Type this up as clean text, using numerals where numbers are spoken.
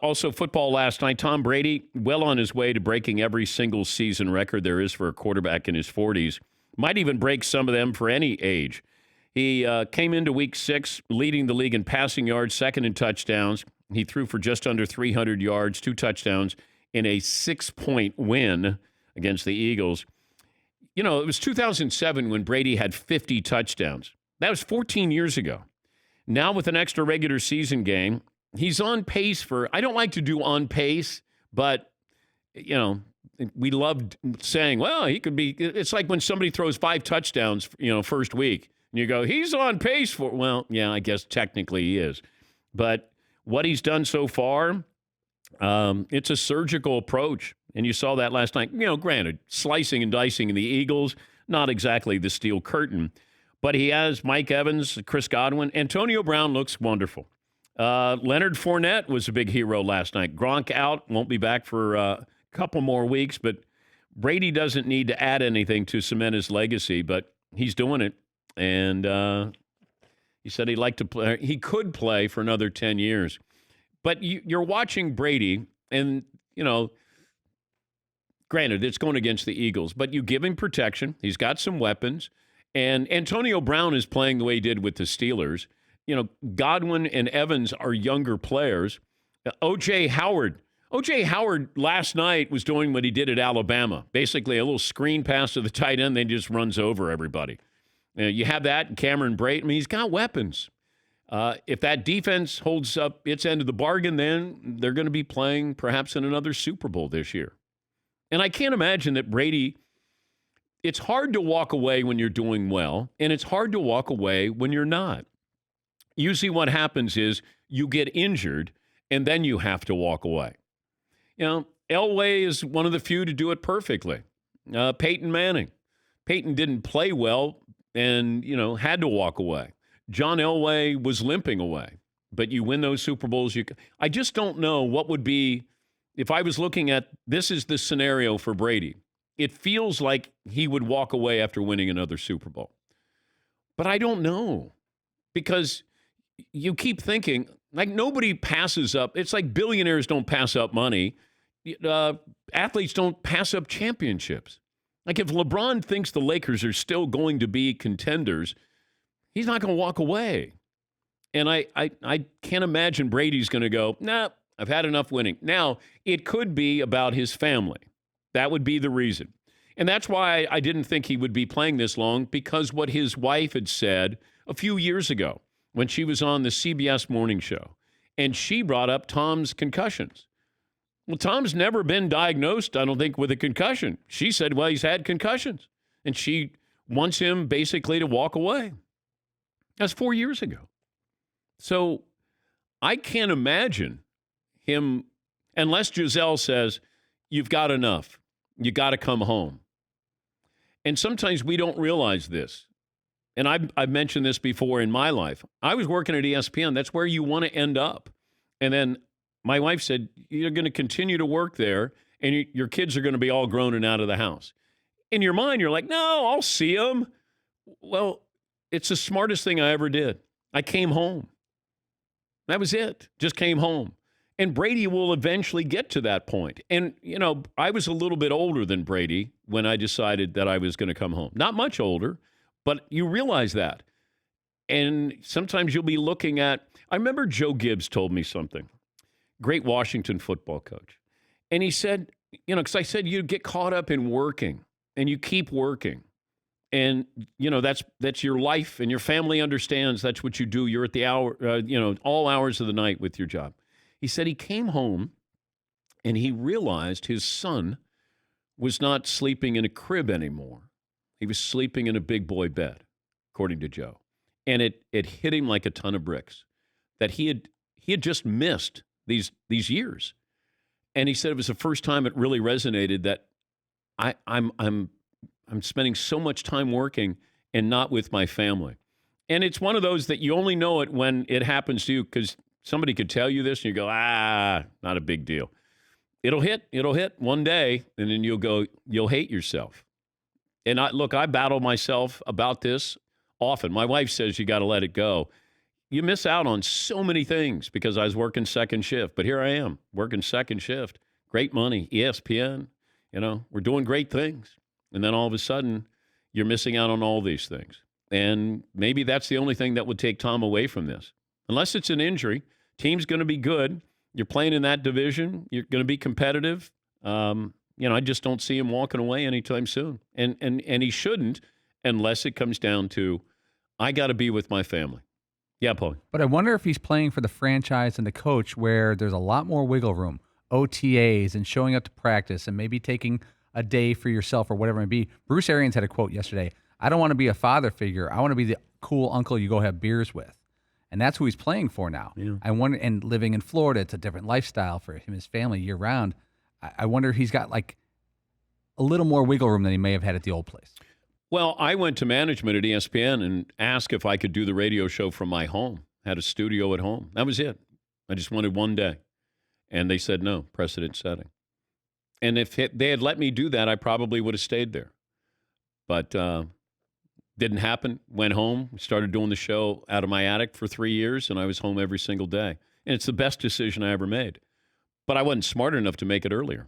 Also, football last night. Tom Brady, well on his way to breaking every single season record there is for a quarterback in his 40s. Might even break some of them for any age. He came into week 6 leading the league in passing yards, second in touchdowns. He threw for just under 300 yards, 2 touchdowns in a 6-point win against the Eagles. You know, it was 2007 when Brady had 50 touchdowns. That was 14 years ago. Now with an extra regular season game, he's on pace for, I don't like to do on pace, but, you know, we loved saying, well, he could be, it's like when somebody throws 5 touchdowns, first week, and you go, he's on pace for, well, yeah, I guess technically he is. But what he's done so far, it's a surgical approach. And you saw that last night. Granted, slicing and dicing in the Eagles, not exactly the steel curtain. But he has Mike Evans, Chris Godwin. Antonio Brown looks wonderful. Leonard Fournette was a big hero last night. Gronk out, won't be back for a couple more weeks. But Brady doesn't need to add anything to cement his legacy, but he's doing it. And he said he'd like to play. He could play for another 10 years. But you're watching Brady, and, granted, it's going against the Eagles, but you give him protection. He's got some weapons. And Antonio Brown is playing the way he did with the Steelers. Godwin and Evans are younger players. O.J. Howard last night was doing what he did at Alabama. Basically, a little screen pass to the tight end, then just runs over everybody. You have that, Cameron Brate. I mean, he's got weapons. If that defense holds up its end of the bargain, then they're going to be playing perhaps in another Super Bowl this year. And I can't imagine that Brady, it's hard to walk away when you're doing well, and it's hard to walk away when you're not. Usually what happens is you get injured, and then you have to walk away. Elway is one of the few to do it perfectly. Peyton Manning. Peyton didn't play well and, had to walk away. John Elway was limping away. But you win those Super Bowls. I just don't know what would be, if I was looking at, this is the scenario for Brady. It feels like he would walk away after winning another Super Bowl. But I don't know. Because you keep thinking, like nobody passes up. It's like billionaires don't pass up money. Athletes don't pass up championships. Like if LeBron thinks the Lakers are still going to be contenders, he's not going to walk away. And I can't imagine Brady's going to go, nah, I've had enough winning. Now, it could be about his family. That would be the reason. And that's why I didn't think he would be playing this long, because what his wife had said a few years ago when she was on the CBS morning show, and she brought up Tom's concussions. Well, Tom's never been diagnosed, I don't think, with a concussion. She said, well, he's had concussions. And she wants him basically to walk away. That's 4 years ago. So I can't imagine him, unless Giselle says, you've got enough. You got to come home. And sometimes we don't realize this. And I've mentioned this before in my life. I was working at ESPN. That's where you want to end up. And then my wife said, you're going to continue to work there, and your kids are going to be all grown and out of the house. In your mind, you're like, no, I'll see them. Well, it's the smartest thing I ever did. I came home. That was it. Just came home. And Brady will eventually get to that point. And, I was a little bit older than Brady when I decided that I was going to come home. Not much older, but you realize that. And sometimes you'll be looking at, I remember Joe Gibbs told me something, great Washington football coach. And he said, because I said you get caught up in working and you keep working. And, that's your life, and your family understands that's what you do. You're at the hour, all hours of the night with your job. He said he came home and he realized his son was not sleeping in a crib anymore. He was sleeping in a big boy bed, according to Joe. And it hit him like a ton of bricks that he had just missed these years. And he said it was the first time it really resonated that I'm spending so much time working and not with my family. And it's one of those that you only know it when it happens to you, because somebody could tell you this and you go, not a big deal. It'll hit one day, and then you'll hate yourself. And I battle myself about this often. My wife says you got to let it go. you miss out on so many things because I was working second shift. But here I am working second shift. Great money, ESPN, we're doing great things. And then all of a sudden, you're missing out on all these things. And maybe that's the only thing that would take Tom away from this. Unless it's an injury, team's going to be good. You're playing in that division. You're going to be competitive. I just don't see him walking away anytime soon. And he shouldn't unless it comes down to, I got to be with my family. Yeah, Paul. But I wonder if he's playing for the franchise and the coach where there's a lot more wiggle room, OTAs and showing up to practice and maybe taking a day for yourself or whatever it may be. Bruce Arians had a quote yesterday. I don't want to be a father figure. I want to be the cool uncle you go have beers with. And that's who he's playing for now. Yeah. I wonder, and living in Florida, it's a different lifestyle for him and his family year round. I wonder if he's got like a little more wiggle room than he may have had at the old place. Well, I went to management at ESPN and asked if I could do the radio show from my home. Had a studio at home. That was it. I just wanted one day. And they said no, precedent setting. And if they had let me do that, I probably would have stayed there. But didn't happen. Went home, started doing the show out of my attic for 3 years, and I was home every single day. And it's the best decision I ever made. But I wasn't smart enough to make it earlier.